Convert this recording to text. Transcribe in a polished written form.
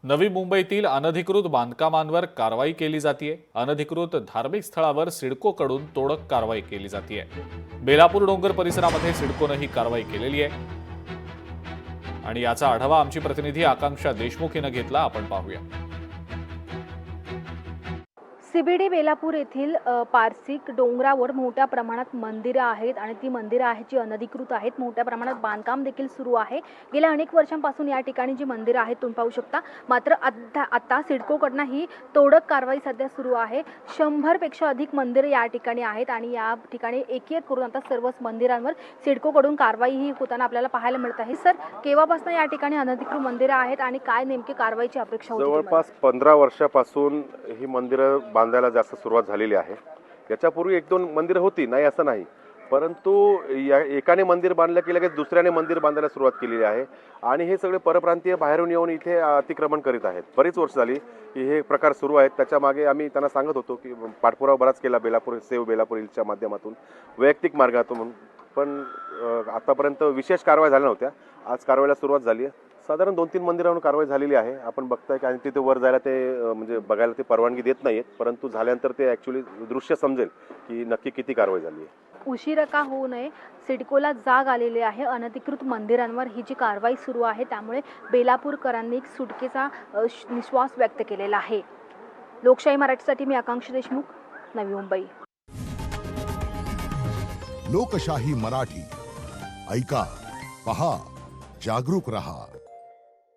नवी मुंबईतील अनधिकृत बांधकामांवर कारवाई केली जाते। अनधिकृत धार्मिक स्थळावर सिडकोकडून तोडक कारवाई केली जाते। बेलापूर डोंगर परिसरामध्ये सिडकोने ही कारवाई केलेली आहे आणि याचा आढावा आमची प्रतिनिधी आकांक्षा देशमुख हिने घेतला। आपण पाहूया। सीबीडी बेलापूर येथील पारसिक डोंगरावर मोठ्या प्रमाणात मंदिरं आहेत आणि ती मंदिरं आहेत जी अनधिकृत आहेत। मोठ्या प्रमाणात बांधकाम देखील सुरू आहे। गेल्या अनेक वर्षांपासून या ठिकाणी जी मंदिरं आहेत तुम्ही पाहू शकता। मात्र आता सिडकोकडनं ही तोडक कारवाई सध्या सुरू आहे। 100 पेक्षा अधिक मंदिरं या ठिकाणी आहेत आणि या ठिकाणी एक करून आता सर्वच मंदिरांवर सिडकोकडून कारवाई ही होताना आपल्याला पाहायला मिळत आहे। सर, केव्हापासून या ठिकाणी अनधिकृत मंदिरं आहेत आणि काय नेमकी कारवाईची अपेक्षा होती? जवळपास 15 वर्षापासून ही मंदिरं बांधायला जास्त सुरुवात झालेली आहे। याच्यापूर्वी 1-2 मंदिरं होती, नाही असं नाही, परंतु एकाने मंदिर बांधलं की लगेच दुसऱ्याने मंदिर बांधायला सुरुवात केलेली आहे आणि हे सगळे परप्रांतीय बाहेरून येऊन इथे अतिक्रमण करीत आहेत। बरीच वर्ष झाली की हे प्रकार सुरू आहेत। त्याच्या मागे आम्ही त्यांना सांगत होतो की पाठपुरावा बराच केला बेलापूर सेव्ह बेलापूर हिलच्या माध्यमातून, वैयक्तिक मार्गातून, पण आतापर्यंत विशेष कारवाई झाल्या नव्हत्या। आज कारवाईला सुरुवात झाली आहे। साधारण 2-3 मंदिरांवर कारवाई झालेली आहे। आपण बघताय की आणि तिथे वर जायला ते म्हणजे बघायला ते परवानगी देत नाहीत, परंतु झाल्यानंतर ते ॲक्च्युअली दृश्य समजेल की नक्की किती कारवाई झाली आहे। उशिरा का होऊ नये, सिडकोला जाग आलेली आहे। अनधिकृत मंदिरांवर ही जी कारवाई सुरू आहे त्यामुळे बेलापूरकरांनी एक सुटकेचा निश्वास व्यक्त केलेला आहे। लोकशाही मराठीसाठी मी आकांक्षा देशमुख, नवी मुंबई। लोकशाही मराठी ऐका, पहा, जागरूक रहा।